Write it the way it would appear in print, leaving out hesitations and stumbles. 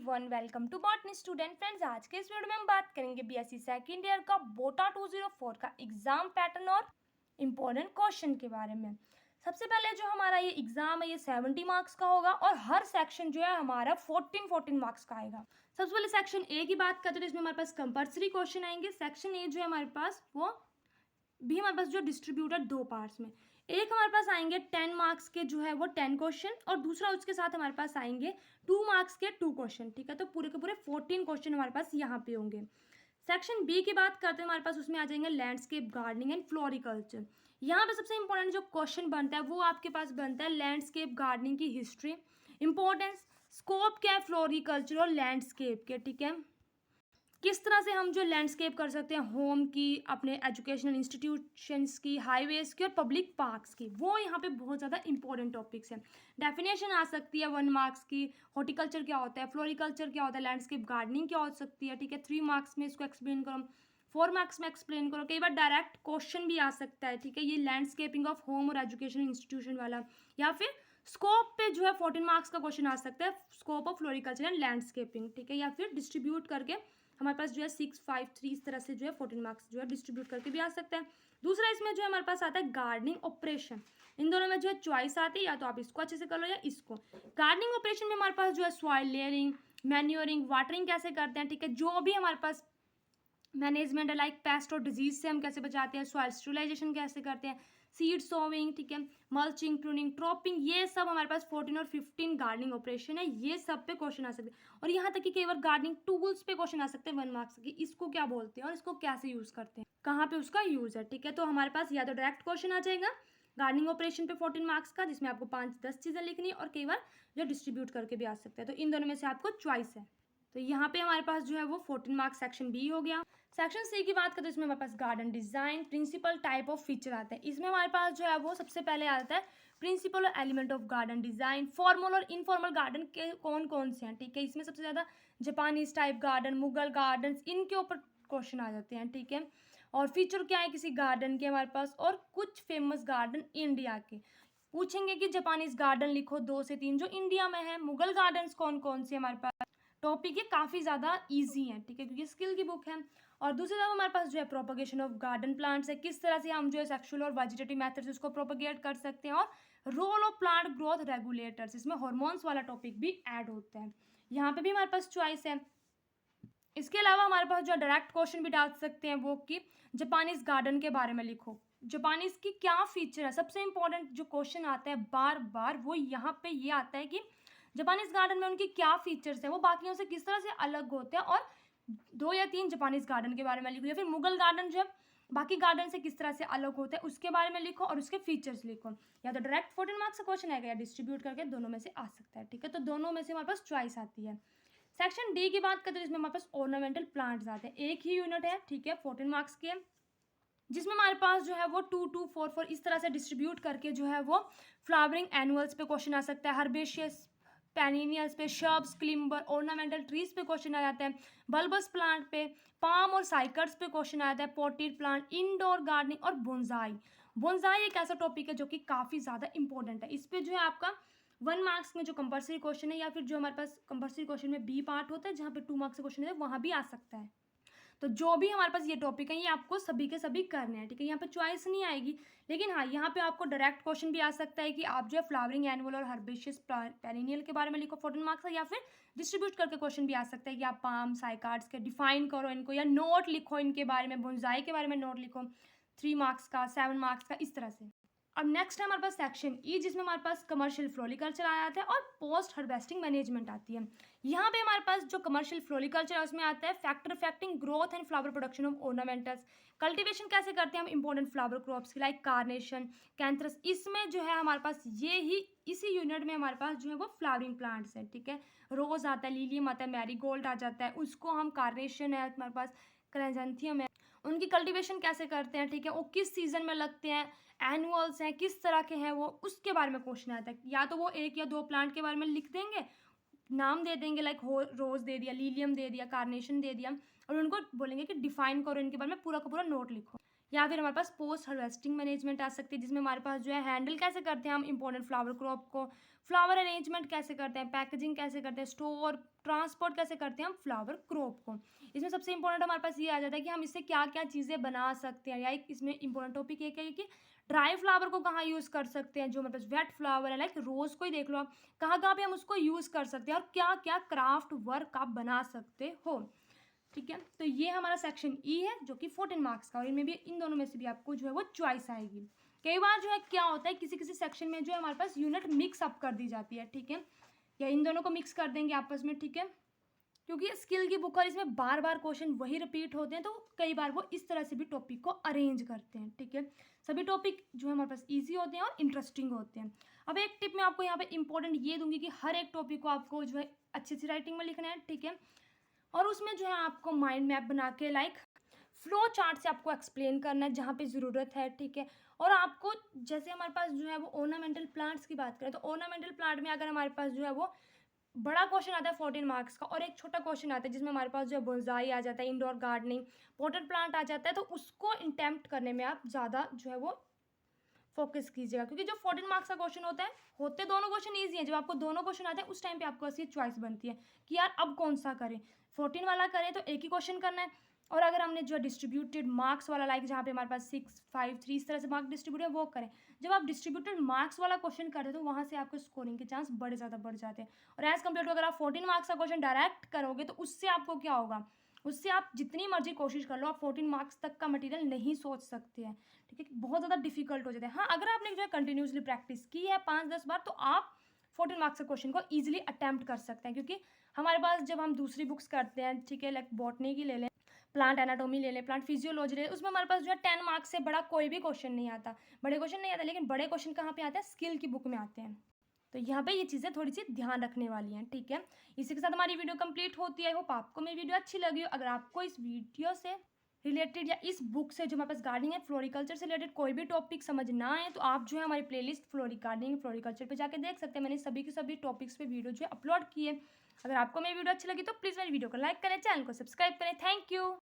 Everyone, welcome to botany student friends. आज के इस वीडियो में हम बात करेंगे बीएससी सेकेंड ईयर का बोटा 204 का एग्जाम पैटर्न और इम्पोर्टेंट क्वेश्चन के बारे में। सबसे पहले जो हमारा ये एग्जाम है ये 70 मार्क्स का होगा और हर सेक्शन जो है हमारा 14 मार्क्स का आएगा। सबसे पहले सेक्शन ए की बात करते हैं, इसमें हमारे पास कंपल्सरी क्वेश्चन आएंगे। सेक्शन ए जो है हमारे पास वो भी हमारे पास जो डिस्ट्रीब्यूटेड दो पार्ट्स में, एक हमारे पास आएंगे 10 मार्क्स के जो है वो 10 क्वेश्चन और दूसरा उसके साथ हमारे पास आएंगे 2 मार्क्स के 2 क्वेश्चन। ठीक है, तो पूरे के पूरे 14 क्वेश्चन हमारे पास यहाँ पे होंगे। सेक्शन बी की बात करते हैं, हमारे पास उसमें आ जाएंगे लैंडस्केप गार्डनिंग एंड फ्लोरिकल्चर। यहाँ पे सबसे इंपॉर्टेंट जो क्वेश्चन बनता है वो आपके पास बनता है लैंडस्केप गार्डनिंग की हिस्ट्री, इंपॉर्टेंस, स्कोप क्या है फ्लोरिकल्चर और लैंडस्केप के। ठीक है, किस तरह से हम जो लैंडस्केप कर सकते हैं होम की, अपने एजुकेशनल इंस्टीट्यूशंस की, हाईवेज की और पब्लिक पार्क्स की, वो यहाँ पे बहुत ज़्यादा इंपॉर्टेंट टॉपिक्स हैं। डेफिनेशन आ सकती है 1 मार्क्स की, हॉर्टिकल्चर क्या होता है, फ्लोरिकल्चर क्या होता है, लैंडस्केप गार्डनिंग क्या हो सकती है। ठीक है, 3 मार्क्स में इसको एक्सप्लेन करो, 4 मार्क्स में एक्सप्लेन करो, कई बार डायरेक्ट क्वेश्चन भी आ सकता है। ठीक है, ये लैंडस्केपिंग ऑफ होम और एजुकेशनल इंस्टीट्यूशन वाला, या फिर स्कोप पे जो है 14 मार्क्स का क्वेश्चन आ सकता है, scope of floriculture and landscaping. ठीक है, या फिर डिस्ट्रीब्यूट करके हमारे पास जो है 6, 5, 3 इस तरह से जो है 14 मार्क्स जो है डिस्ट्रीब्यूट करके भी आ सकता है। दूसरा इसमें जो है हमारे पास आता है गार्डनिंग ऑपरेशन। इन दोनों में जो है चॉइस आती है, या तो आप इसको अच्छे से कर लो या इसको। गार्डनिंग ऑपरेशन में हमारे पास जो है सॉइल लेयरिंग, मैन्योरिंग, वाटरिंग कैसे करते हैं। ठीक है, जो भी हमारे पास मैनेजमेंट है, लाइक पेस्ट और डिजीज से हम कैसे बचाते हैं, सॉइल स्टेरिलाइजेशन कैसे करते हैं, सीड सोविंग, ठीक है, मल्चिंग, प्रूनिंग, क्रॉपिंग, ये सब हमारे पास 14 और 15 गार्डनिंग ऑपरेशन है। ये सब पे क्वेश्चन आ सकते हैं और यहाँ तक कि कई बार गार्डनिंग टूल्स पे क्वेश्चन आ सकते हैं 1 मार्क्स की, इसको क्या बोलते हैं और इसको कैसे यूज करते हैं, कहाँ पे उसका यूज है। ठीक है, तो हमारे पास या तो डायरेक्ट क्वेश्चन आ जाएगा गार्डनिंग ऑपरेशन पे 14 मार्क्स का, जिसमें आपको 5-10 चीजें लिखनी है, और कई बार जो डिस्ट्रीब्यूट करके भी आ सकता है। तो इन दोनों में से आपको चॉइस है। तो यहाँ पे हमारे पास जो है वो 14 मार्क्स सेक्शन बी हो गया। सेक्शन सी की बात करें तो इसमें हमारे पास garden design, principle, type of feature आते हैं। इसमें हमारे पास जो है वो सबसे पहले आता है प्रिंसिपल और element of garden design, formal और इनफॉर्मल गार्डन के कौन कौन से हैं। ठीक है, इसमें सबसे ज्यादा Japanese type garden, Mughal garden, इनके ऊपर क्वेश्चन आ जाते हैं। ठीक है, और फीचर क्या है किसी गार्डन के हमारे पास, और कुछ फेमस गार्डन इंडिया के पूछेंगे कि जापानीज गार्डन लिखो 2 से 3 जो इंडिया में है, मुगल गार्डन्स कौन कौन से हमारे पास। टॉपिक ये काफ़ी ज़्यादा इजी है। ठीक है, क्योंकि स्किल की बुक है। और दूसरी तरफ हमारे पास जो है प्रोपगेशन ऑफ गार्डन प्लांट्स है, किस तरह से हम जो है सेक्सुअल और वेजिटेटिव मेथड से उसको प्रोपगेट कर सकते हैं, और role of plant growth regulators, इसमें हार्मोन्स वाला टॉपिक भी ऐड होता है। यहाँ पे भी हमारे पास चॉइस है। इसके अलावा हमारे पास जो डायरेक्ट क्वेश्चन भी डाल सकते हैं वो कि जापानीज गार्डन के बारे में लिखो, जापानीज की क्या फीचर है। सबसे इंपॉर्टेंट जो क्वेश्चन आता है बार बार वो यहाँ पे ये आता है कि जापानीज गार्डन में उनकी क्या फीचर्स है, वो बाकियों से किस तरह से अलग होते हैं, और 2 या 3 जापानीज गार्डन के बारे में लिखो, या फिर मुगल गार्डन जो है बाकी गार्डन से किस तरह से अलग होते हैं उसके बारे में लिखो और उसके फीचर्स लिखो। या तो डायरेक्ट 14 मार्क्स का क्वेश्चन आएगा या डिस्ट्रीब्यूट करके, दोनों में से आ सकता है। ठीक है, तो दोनों में से हमारे पास चॉइस आती है। सेक्शन डी की बात करते हैं, इसमें हमारे पास ऑर्नामेंटल प्लांट्स आते हैं। एक ही यूनिट है, ठीक है, 14 मार्क्स के, जिसमें हमारे पास जो है वो 2, 2, 4, 4 इस तरह से डिस्ट्रीब्यूट करके जो है वो फ्लावरिंग एनुअल्स पे क्वेश्चन आ सकता है, हर्बेशियस पेनिनियल्स पे, शर्ब्स, क्लिम्बर, ऑर्नामेंटल ट्रीज पे क्वेश्चन आ जाता है, बल्बस प्लांट पे, पाम और साइकर्स पे क्वेश्चन आ जाता है, पॉटेड प्लांट, इंडोर गार्डनिंग और बोनसाई। बोनसाई एक ऐसा टॉपिक है जो कि काफ़ी ज़्यादा इंपॉर्टेंट है। इस पे जो है आपका 1 मार्क्स में जो कंपल्सरी क्वेश्चन है, या फिर जो हमारे पास कंपल्सरी क्वेश्चन में बी पार्ट होता है जहाँ पे 2 मार्क्स का क्वेश्चन है, वहाँ भी आ सकता है। तो जो भी हमारे पास ये टॉपिक है ये आपको सभी के सभी करने हैं। ठीक है, यहाँ पे चॉइस नहीं आएगी, लेकिन हाँ यहाँ पे आपको डायरेक्ट क्वेश्चन भी आ सकता है कि आप जो है फ्लावरिंग एनुअल और हर्बेशियस पेरिनियल के बारे में लिखो 14 मार्क्स का, या फिर डिस्ट्रीब्यूट करके क्वेश्चन भी आ सकता है कि आप पाम साइकार्ड्स के डिफाइन करो इनको, या नोट लिखो इनके बारे में, बोनसाई के बारे में नोट लिखो 3 मार्क्स का, 7 मार्क्स का, इस तरह से। अब नेक्स्ट है हमारे पास सेक्शन ई, जिसमें हमारे पास कमर्शियल फ्लोरिकल्चर आया जाता है और पोस्ट हार्वेस्टिंग मैनेजमेंट आती है। यहाँ पे हमारे पास जो कमर्शियल फ्लोरिकल्चर है उसमें आता है factor affecting growth and flower production of ornamentals, cultivation कैसे करते हैं हम इंपॉर्टेंट फ्लावर क्रॉप्स की, लाइक कार्नेशन, कैंथरस। इसमें जो है हमारे पास ये ही इसी यूनिट में हमारे पास जो है वो फ्लावरिंग प्लांट्स है। ठीक है, रोज आता है, लिलियम आता है, मैरीगोल्ड आ जाता है, उसको हम कार्नेशन है हमारे पास, क्राइजेंथियम है, उनकी कल्टीवेशन कैसे करते हैं। ठीक है, वो किस सीजन में लगते हैं, एनुअल्स हैं किस तरह के हैं वो, उसके बारे में क्वेश्चन आता है। या तो वो 1 या 2 प्लांट के बारे में लिख देंगे, नाम दे देंगे, लाइक रोज दे दिया, लिलियम दे दिया, कार्नेशन दे दिया, और उनको बोलेंगे कि डिफाइन करो इनके बारे में, पूरा का पूरा नोट लिखो। या फिर हमारे पास पोस्ट हार्वेस्टिंग मैनेजमेंट आ सकती है, जिसमें हमारे पास जो है हैंडल कैसे करते हैं हम इंपॉर्टेंट फ्लावर क्रॉप को, फ्लावर अरेंजमेंट कैसे करते हैं, पैकेजिंग कैसे करते हैं, स्टोर ट्रांसपोर्ट कैसे करते हैं हम फ्लावर क्रॉप को। इसमें सबसे इंपॉर्टेंट हमारे पास ये आ जाता है कि हम इससे क्या क्या चीज़ें बना सकते हैं, या एक इसमें इंपॉर्टेंट टॉपिक एक है कि ड्राई फ्लावर को कहाँ यूज़ कर सकते हैं, जो हमारे पास वेट फ्लावर है लाइक रोज़ को ही देख लो आप, कहाँ कहाँ पे हम उसको यूज़ कर सकते हैं और क्या क्या क्राफ्ट वर्क आप बना सकते हो। ठीक है, तो ये हमारा सेक्शन ई है जो कि 14 मार्क्स का, और इनमें भी इन दोनों में से भी आपको जो है वो चॉइस आएगी। कई बार जो है क्या होता है किसी किसी सेक्शन में जो है हमारे पास यूनिट मिक्स अप कर दी जाती है, ठीक है, या इन दोनों को मिक्स कर देंगे आपस में, ठीक है, क्योंकि स्किल की बुक और इसमें बार बार क्वेश्चन वही रिपीट होते हैं, तो कई बार वो इस तरह से भी टॉपिक को अरेंज करते हैं, ठीक है। सभी टॉपिक जो है हमारे पास इजी होते हैं और इंटरेस्टिंग होते हैं। अब एक टिप मैं आपको यहाँ पे इंपॉर्टेंट ये दूंगी कि हर एक टॉपिक को आपको जो है अच्छी सी राइटिंग में लिखना है, ठीक है, और उसमें जो है आपको माइंड मैप बना के लाइक फ्लो चार्ट से आपको एक्सप्लेन करना है जहाँ पे ज़रूरत है, ठीक है। और आपको जैसे हमारे पास जो है वो ऑर्नामेंटल प्लांट्स की बात करें तो ऑर्नामेंटल प्लांट में अगर हमारे पास जो है वो बड़ा क्वेश्चन आता है 14 मार्क्स का और एक छोटा क्वेश्चन आता है जिसमें हमारे पास जो है बोनसाई आ जाता है, इंडोर गार्डनिंग, पॉटेड प्लांट आ जाता है, तो उसको अटेम्प्ट करने में आप ज़्यादा जो है वो फोकस कीजिएगा, क्योंकि जो 14 मार्क्स का क्वेश्चन होता है, होते दोनों क्वेश्चन ईजी है, जब आपको दोनों क्वेश्चन आते हैं उस टाइम पे आपको ऐसी चॉइस बनती है कि यार अब कौन सा करें, 14 वाला करें तो एक ही क्वेश्चन करना है, और अगर हमने जो डिस्ट्रीब्यूटेड मार्क्स वाला लाइक जहाँ पे हमारे पास 6, 5, 3 इस तरह से मार्क्स डिस्ट्रीब्यूट है वो करें। जब आप डिस्ट्रीब्यूटेड मार्क्स वाला क्वेश्चन करते हैं तो वहाँ से आपको स्कोरिंग के चांस बड़े ज़्यादा बढ़ जाते हैं, और एज़ कम्पेयर टू अगर आप 14 मार्क्स का क्वेश्चन डायरेक्ट करोगे तो उससे आपको क्या होगा, उससे आप जितनी मर्जी कोशिश कर लो आप 14 मार्क्स तक का मटेरियल नहीं सोच सकते हैं, ठीक है, बहुत ज़्यादा डिफिकल्ट हो जाता है। हाँ, अगर आपने जो है कंटिन्यूसली प्रैक्टिस की है 5-10 बार तो आप 14 मार्क्स के क्वेश्चन को ईजिली अटैम्प्ट कर सकते हैं, क्योंकि हमारे पास जब हम दूसरी बुक्स करते हैं, ठीक है, लाइक बॉटनी की ले लें, प्लांट एनाटोमी ले लें, प्लांट फिजियोलॉजी ले लें, उसमें हमारे पास जो है 10 मार्क्स से बड़ा कोई भी क्वेश्चन नहीं आता, बड़े क्वेश्चन नहीं आते, लेकिन बड़े क्वेश्चन कहाँ पे आते हैं, स्किल की बुक में आते हैं। तो यहाँ पे ये चीज़ें थोड़ी सी ध्यान रखने वाली हैं, ठीक है। इसी के साथ हमारी वीडियो कंप्लीट होती है। आई होप आपको मेरी वीडियो अच्छी लगी हो। अगर आपको इस वीडियो से रिलेटेड या इस बुक से जो हमारे पास गार्डनिंग है फ्लोरिकल्चर से रिलेटेड कोई भी टॉपिक समझ ना आए तो आप जो है हमारी प्लेलिस्ट गार्डनिंग फ्लोरिकल्चर पे जाके देख सकते हैं। मैंने सभी के सभी टॉपिक्स पे वीडियो जो है अपलोड किए। अगर आपको मेरी वीडियो अच्छी लगी तो प्लीज़ मेरी वीडियो को लाइक करें, चैनल को सब्सक्राइब करें। Thank you.